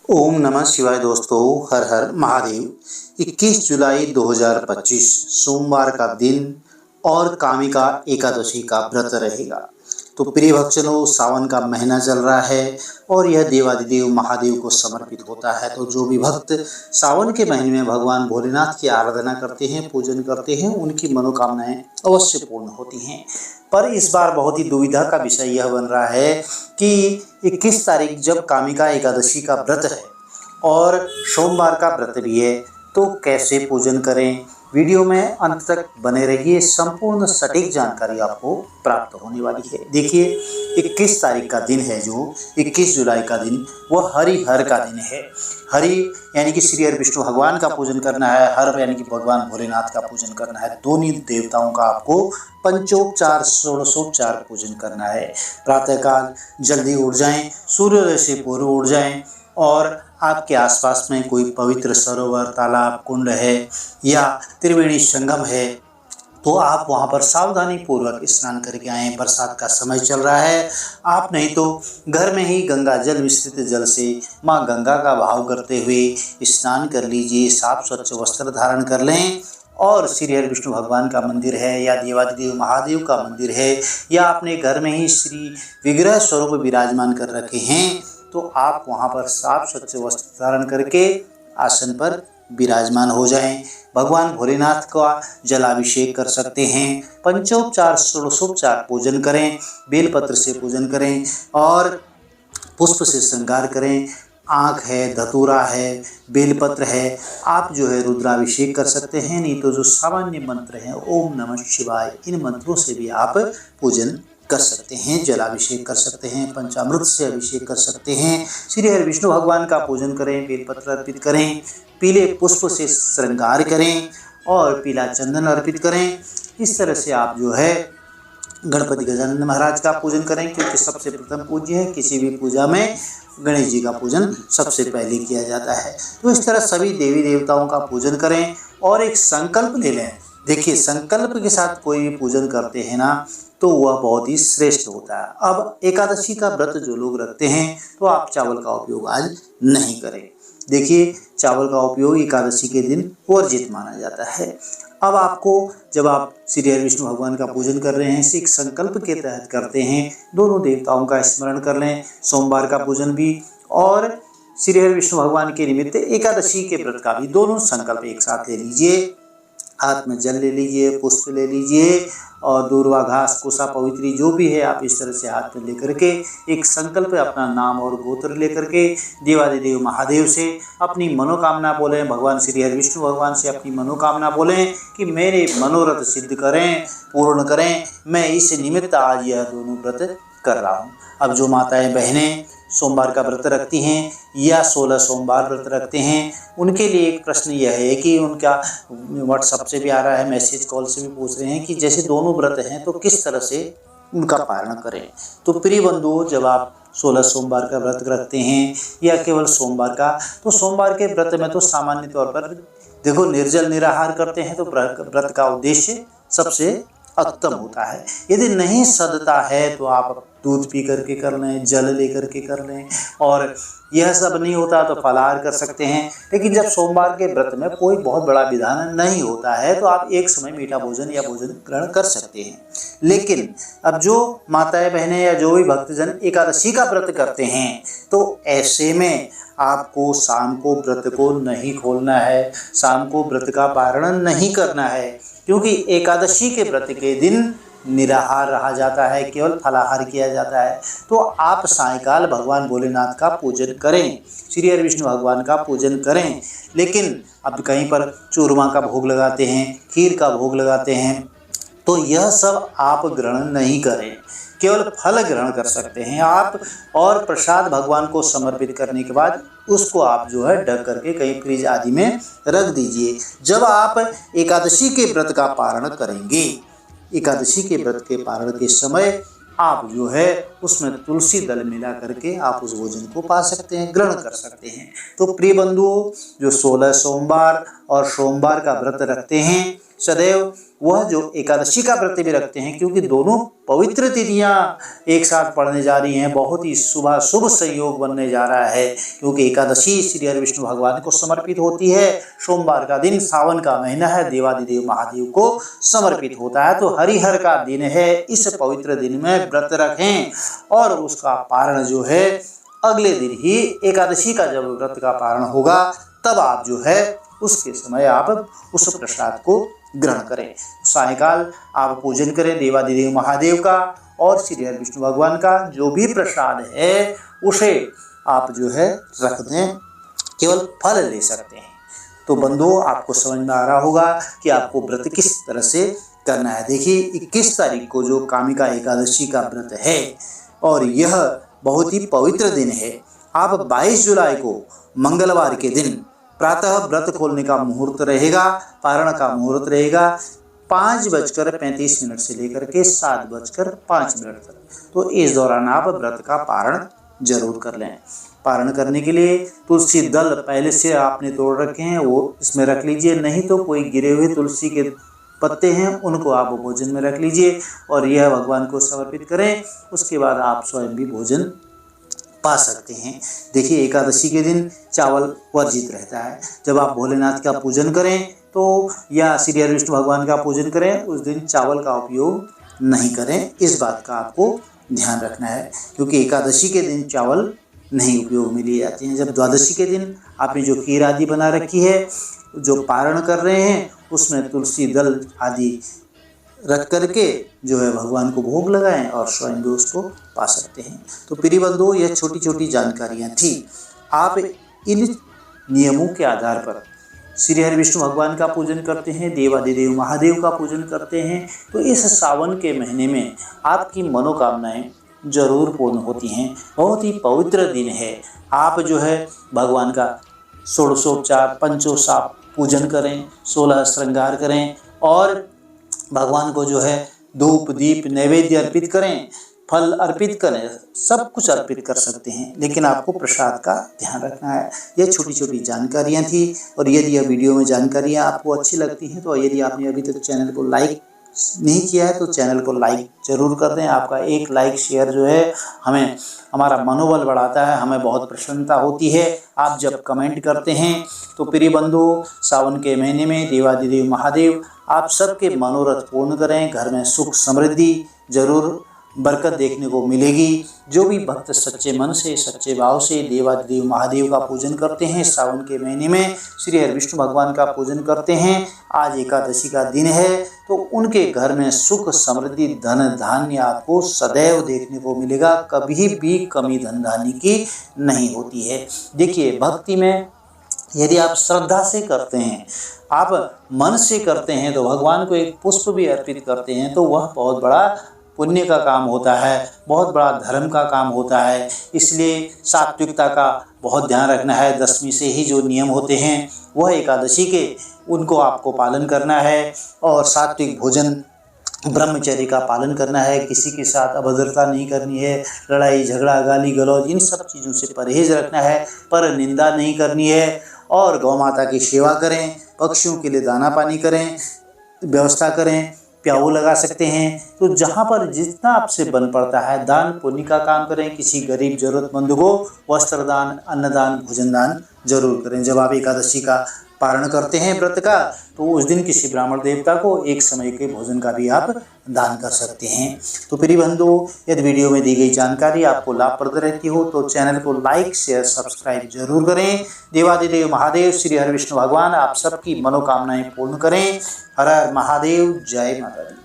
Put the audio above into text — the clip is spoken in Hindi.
ओम नमः शिवाय दोस्तों, हर हर महादेव। 21 जुलाई 2025 सोमवार का दिन और कामिका एकादशी का व्रत रहेगा। तो प्रिय भक्तजनों, सावन का महीना चल रहा है और यह देवादिदेव महादेव को समर्पित होता है। तो जो भी भक्त सावन के महीने में भगवान भोलेनाथ की आराधना करते हैं, पूजन करते हैं, उनकी मनोकामनाएं अवश्य पूर्ण होती हैं। पर इस बार बहुत ही दुविधा का विषय यह बन रहा है कि 21 तारीख जब कामिका एकादशी का व्रत है और सोमवार का व्रत भी है, तो कैसे पूजन करें। वीडियो में अंत तक बने रहिए, संपूर्ण सटीक जानकारी आपको प्राप्त होने वाली है। देखिए, 21 तारीख का दिन है, जो 21 जुलाई का दिन, वह हरिहर का दिन है। हरि यानी कि श्री हरि विष्णु भगवान का पूजन करना है, हर यानी कि भगवान भोलेनाथ का पूजन करना है। दोनों देवताओं का आपको पंचोपचार षोडशोपचार पूजन करना है। प्रातःकाल जल्दी उठ जाएं, सूर्योदय से पूर्व उठ जाएं और आपके आसपास में कोई पवित्र सरोवर, तालाब, कुंड है या त्रिवेणी संगम है तो आप वहां पर सावधानी पूर्वक स्नान करके आएं। बरसात का समय चल रहा है, आप नहीं तो घर में ही गंगा जल मिश्रित जल से मां गंगा का भाव करते हुए स्नान कर लीजिए। साफ स्वच्छ वस्त्र धारण कर लें और श्री हरि विष्णु भगवान का मंदिर है या देवादिदेव महादेव का मंदिर है या अपने घर में ही श्री विग्रह स्वरूप विराजमान कर रखे हैं, तो आप वहां पर साफ स्वच्छ वस्त्र धारण करके आसन पर विराजमान हो जाएं। भगवान भोलेनाथ का जलाभिषेक कर सकते हैं। पंचोपचार षोडशोपचार पूजन करें, बेलपत्र से पूजन करें और पुष्प से श्रृंगार करें। आँख है, धतूरा है, बेलपत्र है, आप जो है रुद्राभिषेक कर सकते हैं। नहीं तो जो सामान्य मंत्र हैं, ओम नमः शिवाय, इन मंत्रों से भी आप पूजन कर सकते हैं, जलाभिषेक कर सकते हैं, पंचामृत से अभिषेक कर सकते हैं। श्री हरि विष्णु भगवान का पूजन करें, बेलपत्र अर्पित करें, पीले पुष्प से श्रृंगार करें और पीला चंदन अर्पित करें। इस तरह से आप जो है गणपति गजानन महाराज का पूजन करें, क्योंकि सबसे प्रथम पूज्य है। किसी भी पूजा में गणेश जी का पूजन सबसे पहले किया जाता है। तो इस तरह सभी देवी देवताओं का पूजन करें और एक संकल्प ले लें। देखिए, संकल्प के साथ कोई भी पूजन करते हैं ना, तो वह बहुत ही श्रेष्ठ होता है। अब एकादशी का व्रत जो लोग रखते हैं, तो आप चावल का उपयोग आज नहीं करें। देखिए, चावल का उपयोग एकादशी के दिन वर्जित माना जाता है। अब आपको, जब आप श्री हरि विष्णु भगवान का पूजन कर रहे हैं, एक संकल्प के तहत करते हैं, दोनों देवताओं का स्मरण कर लें। सोमवार का पूजन भी और श्री हरि विष्णु भगवान के निमित्त एकादशी के व्रत का भी, दोनों संकल्प एक साथ ले लीजिए। हाथ में जल ले लीजिए, पुष्प ले लीजिए और दूर्वा घास, कुसा, पवित्री जो भी है, आप इस तरह से हाथ में लेकर के एक संकल्प, अपना नाम और गोत्र लेकर के देवादिदेव महादेव से अपनी मनोकामना बोलें। भगवान श्री हरि विष्णु भगवान से अपनी मनोकामना बोलें कि मेरे मनोरथ सिद्ध करें, पूर्ण करें। मैं इस निमित्त आज यह दोनों व्रत कर रहा हूँ। अब जो माताएं बहनें सोमवार का व्रत रखती हैं या 16 सोमवार व्रत रखते हैं, उनके लिए एक प्रश्न यह है कि उनका व्हाट्सएप से भी आ रहा है, मैसेज कॉल से भी पूछ रहे हैं कि जैसे दोनों व्रत हैं तो किस तरह से उनका पालन करें। तो प्रिय बंधुओं, जब आप 16 सोमवार का व्रत रखते हैं या केवल सोमवार का, तो सोमवार के व्रत में तो सामान्य तौर पर देखो निर्जल निराहार करते हैं, तो व्रत का उद्देश्य सबसे उत्तम होता है। यदि नहीं सदता है तो आप दूध पी करके कर लें, जल लेकर के कर लें, और यह सब नहीं होता तो फलाहार कर सकते हैं। लेकिन जब सोमवार के व्रत में कोई बहुत बड़ा विधान नहीं होता है, तो आप एक समय मीठा भोजन या भोजन ग्रहण कर सकते हैं। लेकिन अब जो माताएं बहनें या जो भी भक्तजन एकादशी का व्रत करते हैं, तो ऐसे में आपको शाम को व्रत को नहीं खोलना है, शाम को व्रत का पारण नहीं करना है, क्योंकि एकादशी के व्रत के दिन निराहार रहा जाता है, केवल फलाहार किया जाता है। तो आप सायंकाल भगवान भोलेनाथ का पूजन करें, श्री हरि विष्णु भगवान का पूजन करें। लेकिन अब कहीं पर चूरमा का भोग लगाते हैं, खीर का भोग लगाते हैं, तो यह सब आप ग्रहण नहीं करें, केवल फल ग्रहण कर सकते हैं आप। और प्रसाद भगवान को समर्पित करने के बाद उसको आप जो है ढक करके कहीं फ्रिज आदि में रख दीजिए। जब आप एकादशी के व्रत का पारण करेंगे, एकादशी के व्रत के पारण के समय आप जो है उसमें तुलसी दल मिला करके आप उस भोजन को पा सकते हैं, ग्रहण कर सकते हैं। तो प्रिय बंधुओं, जो 16 सोमवार और सोमवार का व्रत रखते हैं, सदैव वह जो एकादशी का व्रत भी रखते हैं, क्योंकि दोनों पवित्र तिथियां एक साथ पड़ने जा रही हैं, बहुत ही शुभ संयोग बनने जा रहा है। क्योंकि एकादशी श्री हरि विष्णु भगवान को समर्पित होती है, सोमवार का दिन सावन का महीना है, देवादिदेव महादेव को समर्पित होता है। तो हरिहर का दिन है, इस पवित्र दिन में व्रत रखें और उसका पारण जो है अगले दिन ही एकादशी का जब व्रत का पारण होगा तब आप जो है उसके समय आप उस प्रसाद को ग्रहण करें। सायंकाल आप पूजन करें देवादिदेव महादेव का और श्री हरि विष्णु भगवान का। जो भी प्रसाद है उसे आप जो है रख दें, केवल फल ले सकते हैं। तो बंधुओं, आपको समझ में आ रहा होगा कि आपको व्रत किस तरह से करना है। देखिए 21 तारीख को जो कामिका एकादशी का व्रत है और यह बहुत ही पवित्र दिन है। आप 22 जुलाई को मंगलवार के दिन प्रातः व्रत खोलने का मुहूर्त रहेगा, पारण का मुहूर्त रहेगा 5:35 से लेकर के 7:05 तक। तो इस दौरान आप व्रत का पारण जरूर कर लें। पारण करने के लिए तुलसी दल पहले से आपने तोड़ रखे हैं वो इसमें रख लीजिए, नहीं तो कोई गिरे हुए तुलसी के पत्ते हैं उनको आप भोजन में रख लीजिए और यह भगवान को समर्पित करें। उसके बाद आप स्वयं भी भोजन पा सकते हैं। देखिए एकादशी के दिन चावल वर्जित रहता है। जब आप भोलेनाथ का पूजन करें तो या श्री हरि विष्णु भगवान का पूजन करें, उस दिन चावल का उपयोग नहीं करें। इस बात का आपको ध्यान रखना है, क्योंकि एकादशी के दिन चावल नहीं उपयोग में लिए जाते हैं। जब द्वादशी के दिन आपने जो खीर आदि बना रखी है, जो पारण कर रहे हैं, उसमें तुलसी दल आदि रख करके जो है भगवान को भोग लगाएं और स्वयं भी उसको पा सकते हैं। तो प्रिय बंधुओं, यह छोटी छोटी जानकारियां थी। आप इन नियमों के आधार पर श्री हरि विष्णु भगवान का पूजन करते हैं, देवादिदेव महादेव का पूजन करते हैं, तो इस सावन के महीने में आपकी मनोकामनाएं जरूर पूर्ण होती हैं। बहुत ही पवित्र दिन है। आप जो है भगवान का षोडशोपचार पंचोपचार पूजन करें, 16 श्रृंगार करें और भगवान को जो है धूप दीप नैवेद्य अर्पित करें, फल अर्पित करें, सब कुछ अर्पित कर सकते हैं, लेकिन आपको प्रसाद का ध्यान रखना है। ये छोटी छोटी जानकारियां थी और यदि यह वीडियो में जानकारियां आपको अच्छी लगती हैं तो यदि आपने अभी तक चैनल को लाइक नहीं किया है तो चैनल को लाइक जरूर कर दें। आपका एक लाइक शेयर जो है हमें हमारा मनोबल बढ़ाता है, हमें बहुत प्रसन्नता होती है। आप जब कमेंट करते हैं तो प्रिय बंधु, सावन के महीने में देवादिदेव महादेव आप सबके मनोरथ पूर्ण करें। घर में सुख समृद्धि जरूर बरकत देखने को मिलेगी। जो भी भक्त सच्चे मन से सच्चे भाव से देवादिदेव महादेव का पूजन करते हैं, सावन के महीने में श्री हरि विष्णु भगवान का पूजन करते हैं, आज एकादशी का दिन है, तो उनके घर में सुख समृद्धि धन धान्य आपको सदैव देखने को मिलेगा। कभी भी कमी धन धान्य की नहीं होती है। देखिए भक्ति में यदि आप श्रद्धा से करते हैं, आप मन से करते हैं, तो भगवान को एक पुष्प भी अर्पित करते हैं तो वह बहुत बड़ा पुण्य का काम होता है, बहुत बड़ा धर्म का काम होता है। इसलिए सात्विकता का बहुत ध्यान रखना है। 10वीं से ही जो नियम होते हैं वह एकादशी के, उनको आपको पालन करना है और सात्विक भोजन ब्रह्मचर्य का पालन करना है। किसी के साथ अभद्रता नहीं करनी है, लड़ाई झगड़ा गाली गलौज इन सब चीज़ों से परहेज रखना है, पर निंदा नहीं करनी है और गौ माता की सेवा करें, पक्षियों के लिए दाना पानी करें, व्यवस्था करें, प्याऊ लगा सकते हैं। तो जहाँ पर जितना आपसे बन पड़ता है दान पुण्य का काम करें। किसी गरीब जरूरतमंद को वस्त्र दान, अन्नदान, भोजन दान जरूर करें। जब आप एकादशी का पारण करते हैं व्रत का, तो उस दिन किसी ब्राह्मण देवता को एक समय के भोजन का भी आप दान कर सकते हैं। तो प्रिय बंधु, यदि वीडियो में दी गई जानकारी आपको लाभप्रद रहती हो तो चैनल को लाइक शेयर सब्सक्राइब जरूर करें। देवादिदेव महादेव श्री हरि विष्णु भगवान आप सबकी मनोकामनाएं पूर्ण करें। हर हर महादेव, जय माता दी।